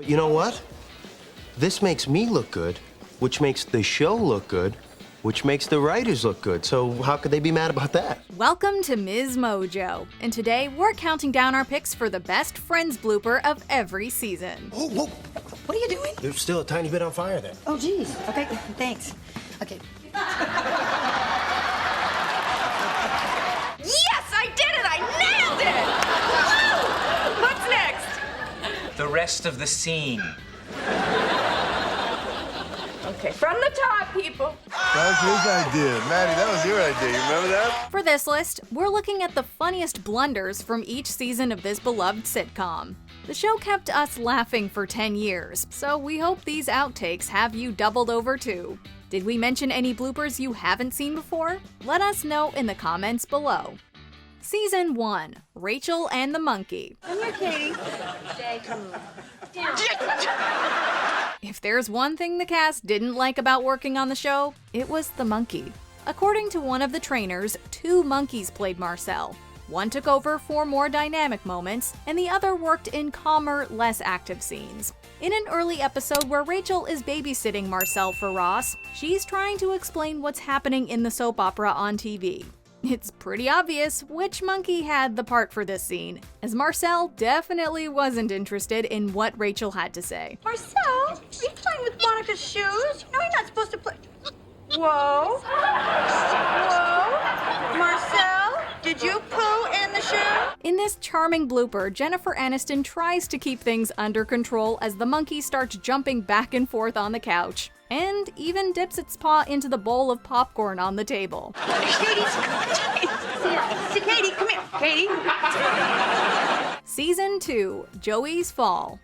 But you know what? This makes me look good, which makes the show look good, which makes the writers look good. So how could they be mad about that? Welcome to MsMojo, and today we're counting down our picks for the best Friends blooper of every season. Oh, whoa. What are you doing? There's still a tiny bit on fire there. Oh, geez. Okay, thanks. Okay. Yes, I did it! I nailed it! Woo! What's next? The rest of the scene. Okay, from the top, people. That was his idea. Maddie, that was your idea. You remember that? For this list, we're looking at the funniest blunders from each season of this beloved sitcom. The show kept us laughing for 10 years, so we hope these outtakes have you doubled over too. Did we mention any bloopers you haven't seen before? Let us know in the comments below. Season 1, Rachel and the Monkey. Come here, Katie. Jay, come down. If there's one thing the cast didn't like about working on the show, it was the monkey. According to one of the trainers, 2 monkeys played Marcel. One took over for more dynamic moments, and the other worked in calmer, less active scenes. In an early episode where Rachel is babysitting Marcel for Ross, she's trying to explain what's happening in the soap opera on TV. It's pretty obvious which monkey had the part for this scene, as Marcel definitely wasn't interested in what Rachel had to say. Marcel, are you playing with Monica's shoes? You know you're not supposed to play. Whoa. Whoa. Marcel, did you poo in the shoe? In this charming blooper, Jennifer Aniston tries to keep things under control as the monkey starts jumping back and forth on the couch, and even dips its paw into the bowl of popcorn on the table. Katie, come here. Katie. Season 2, Joey's Fall.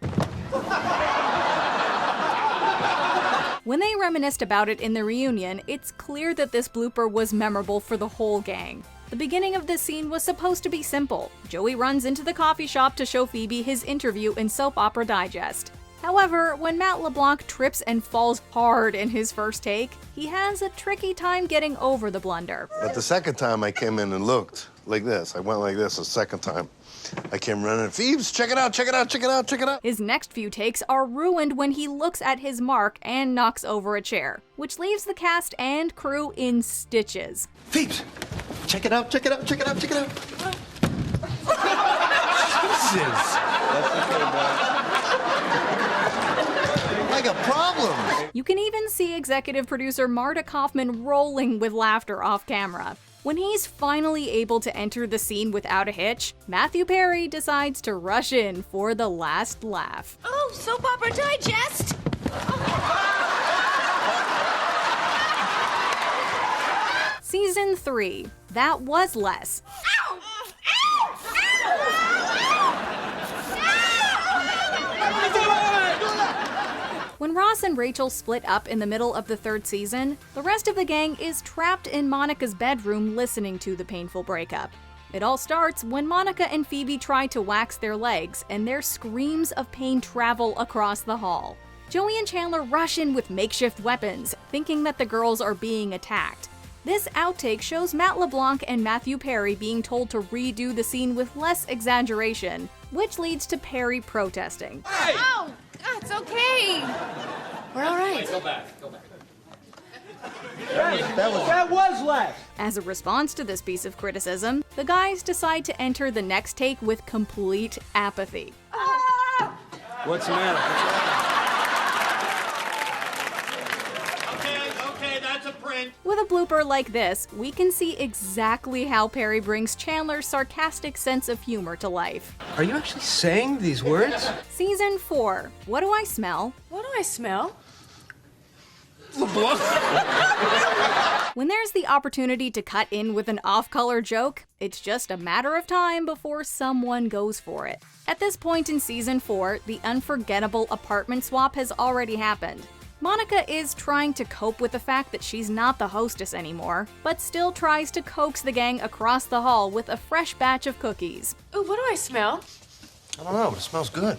When they reminisced about it in the reunion, it's clear that this blooper was memorable for the whole gang. The beginning of this scene was supposed to be simple. Joey runs into the coffee shop to show Phoebe his interview in Soap Opera Digest. However, when Matt LeBlanc trips and falls hard in his first take, he has a tricky time getting over the blunder. But the second time I came in and looked like this. I went like this the second time. I came running. Phoebes, check it out, check it out, check it out, check it out. His next few takes are ruined when he looks at his mark and knocks over a chair, which leaves the cast and crew in stitches. Phoebes, check it out, check it out, check it out, check it out. Jesus. I got problems. You can even see executive producer Marta Kaufman rolling with laughter off camera. When he's finally able to enter the scene without a hitch, Matthew Perry decides to rush in for the last laugh. Oh, Soap Opera Digest. Season 3, That Was Less. Ow! Ow! When Ross and Rachel split up in the middle of the 3rd season, the rest of the gang is trapped in Monica's bedroom listening to the painful breakup. It all starts when Monica and Phoebe try to wax their legs, and their screams of pain travel across the hall. Joey and Chandler rush in with makeshift weapons, thinking that the girls are being attacked. This outtake shows Matt LeBlanc and Matthew Perry being told to redo the scene with less exaggeration, which leads to Perry protesting. Oh, God, it's okay. We're all right. Go back. That was less. As a response to this piece of criticism, the guys decide to enter the next take with complete apathy. What's the matter? Okay, that's a print. With a blooper like this, we can see exactly how Perry brings Chandler's sarcastic sense of humor to life. Are you actually saying these words? Season 4, What Do I Smell? What do I smell? When there's the opportunity to cut in with an off-color joke, it's just a matter of time before someone goes for it. At this point in Season 4, the unforgettable apartment swap has already happened. Monica is trying to cope with the fact that she's not the hostess anymore, but still tries to coax the gang across the hall with a fresh batch of cookies. Oh, what do I smell? I don't know, but it smells good.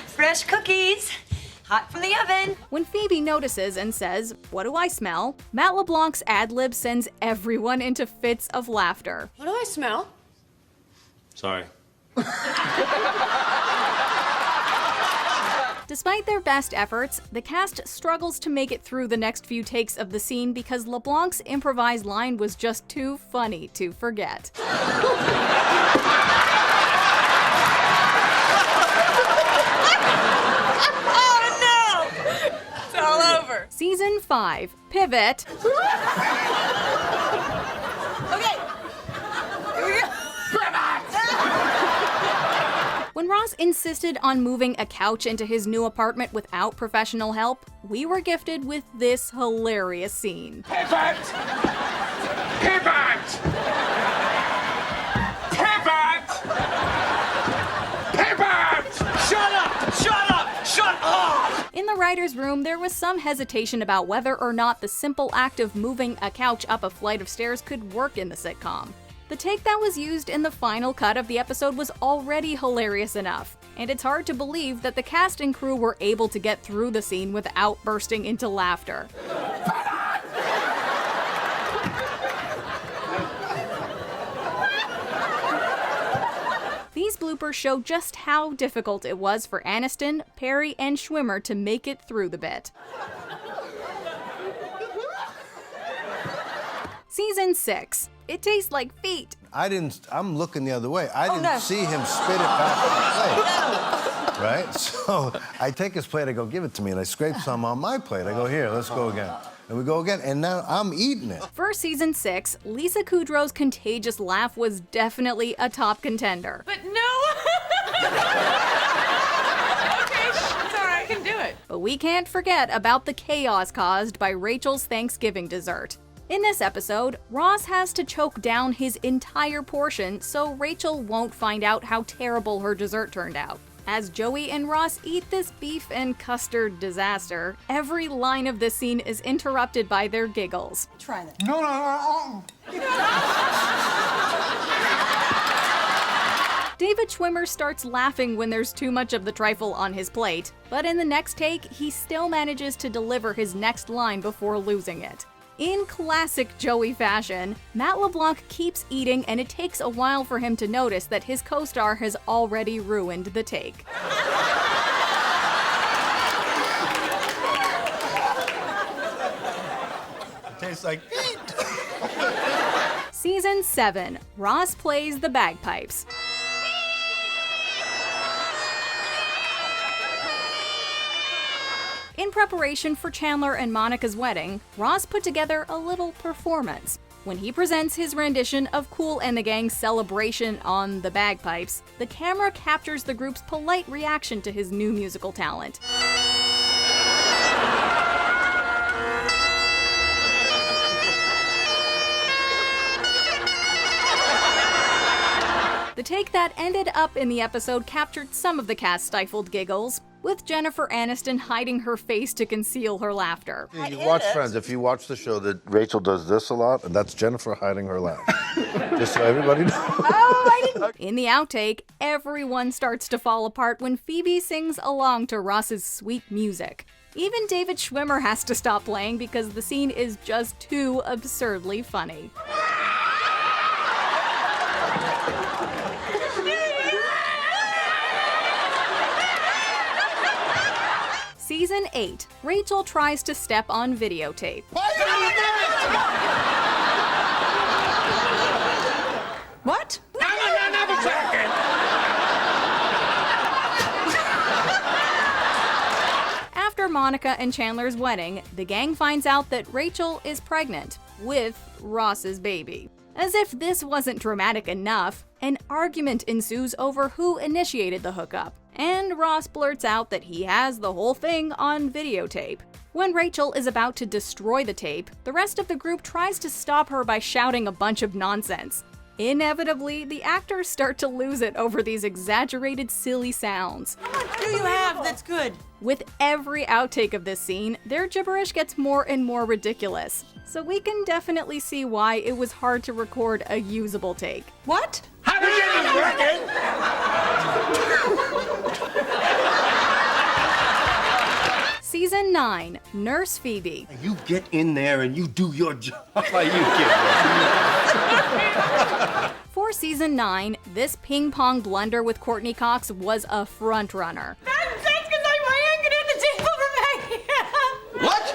Fresh cookies. Hot from the oven. When Phoebe notices and says, "What do I smell?" Matt LeBlanc's ad-lib sends everyone into fits of laughter. What do I smell? Sorry. Despite their best efforts, the cast struggles to make it through the next few takes of the scene because LeBlanc's improvised line was just too funny to forget. Oh no! It's all over. Season 5, Pivot. Okay. Here we go. When Ross insisted on moving a couch into his new apartment without professional help, we were gifted with this hilarious scene. Pivot! Pivot! Pivot! Pivot! Shut up! Shut up! Shut up! In the writer's room, there was some hesitation about whether or not the simple act of moving a couch up a flight of stairs could work in the sitcom. The take that was used in the final cut of the episode was already hilarious enough, and it's hard to believe that the cast and crew were able to get through the scene without bursting into laughter. These bloopers show just how difficult it was for Aniston, Perry, and Schwimmer to make it through the bit. Season 6. It tastes like feet. I'm looking the other way. I didn't see him spit it back on the plate. Right? So I take his plate, I go, give it to me, and I scrape some on my plate. I go, here, let's go again. And we go again, and now I'm eating it. For Season 6, Lisa Kudrow's contagious laugh was definitely a top contender. But no. Okay, it's all right. I can do it. But we can't forget about the chaos caused by Rachel's Thanksgiving dessert. In this episode, Ross has to choke down his entire portion so Rachel won't find out how terrible her dessert turned out. As Joey and Ross eat this beef and custard disaster, every line of this scene is interrupted by their giggles. Try that. David Schwimmer starts laughing when there's too much of the trifle on his plate, but in the next take, he still manages to deliver his next line before losing it. In classic Joey fashion, Matt LeBlanc keeps eating, and it takes a while for him to notice that his co-star has already ruined the take. It tastes like feet. Season 7, Ross plays the bagpipes. In preparation for Chandler and Monica's wedding, Ross put together a little performance. When he presents his rendition of Kool and the Gang's Celebration on the bagpipes, the camera captures the group's polite reaction to his new musical talent. The take that ended up in the episode captured some of the cast's stifled giggles, with Jennifer Aniston hiding her face to conceal her laughter. You watch Friends. If you watch the show, that Rachel does this a lot, and that's Jennifer hiding her laugh. Just so everybody knows. In the outtake, everyone starts to fall apart when Phoebe sings along to Ross's sweet music. Even David Schwimmer has to stop playing because the scene is just too absurdly funny. Season 8, Rachel tries to step on videotape. What? Another second! After Monica and Chandler's wedding, the gang finds out that Rachel is pregnant with Ross's baby. As if this wasn't dramatic enough, an argument ensues over who initiated the hookup, and Ross blurts out that he has the whole thing on videotape. When Rachel is about to destroy the tape, the rest of the group tries to stop her by shouting a bunch of nonsense. Inevitably, the actors start to lose it over these exaggerated, silly sounds. What do you have that's good? With every outtake of this scene, their gibberish gets more and more ridiculous. So we can definitely see why it was hard to record a usable take. What? How did you reckon? Season 9, Nurse Phoebe. You get in there and you do your job. Are you kidding? For Season 9, this ping-pong blunder with Courtney Cox was a front-runner. That's because my hand get in the table from back here. What?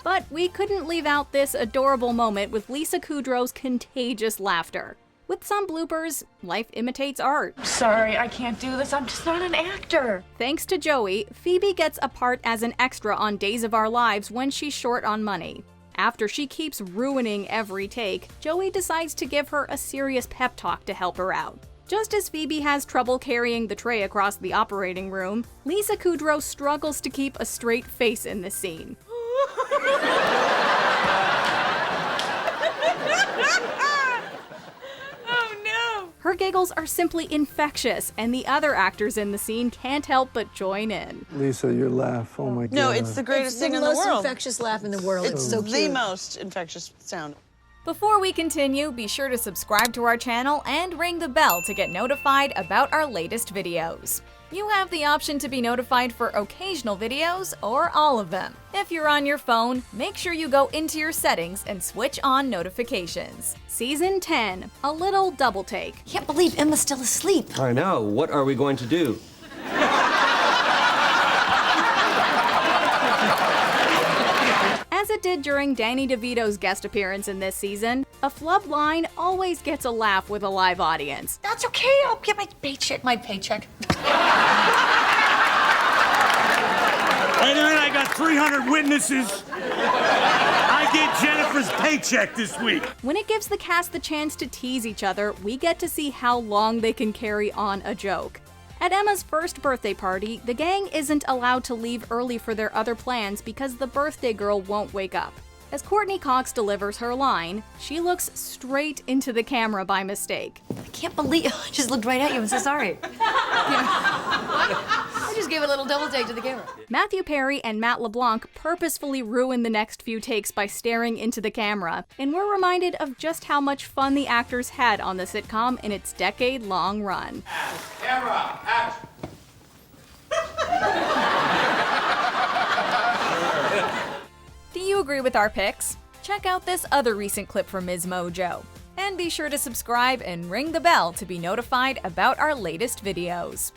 But we couldn't leave out this adorable moment with Lisa Kudrow's contagious laughter. With some bloopers, life imitates art. Sorry, I can't do this. I'm just not an actor. Thanks to Joey, Phoebe gets a part as an extra on Days of Our Lives when she's short on money. After she keeps ruining every take, Joey decides to give her a serious pep talk to help her out. Just as Phoebe has trouble carrying the tray across the operating room, Lisa Kudrow struggles to keep a straight face in this scene. Oh no! Her giggles are simply infectious, and the other actors in the scene can't help but join in. Lisa, your laugh, oh my God. No, it's the greatest thing in the world. It's the most infectious laugh in the world. It's so cute. The most infectious sound. Before we continue, be sure to subscribe to our channel and ring the bell to get notified about our latest videos. You have the option to be notified for occasional videos or all of them. If you're on your phone, make sure you go into your settings and switch on notifications. Season 10, a little double take. Can't believe Emma's still asleep. I know. What are we going to do? As it did during Danny DeVito's guest appearance in this season, a flub line always gets a laugh with a live audience. That's okay. I'll get my paycheck. Wait a minute, I got 300 witnesses. I get Jennifer's paycheck this week. When it gives the cast the chance to tease each other, we get to see how long they can carry on a joke. At Emma's first birthday party, the gang isn't allowed to leave early for their other plans because the birthday girl won't wake up. As Courtney Cox delivers her line, she looks straight into the camera by mistake. I can't believe I just looked right at you. I'm so sorry. I just gave a little double take to the camera. Matthew Perry and Matt LeBlanc purposefully ruin the next few takes by staring into the camera, and we're reminded of just how much fun the actors had on the sitcom in its decade-long run. Camera, action. Do you agree with our picks? Check out this other recent clip from MsMojo. And be sure to subscribe and ring the bell to be notified about our latest videos.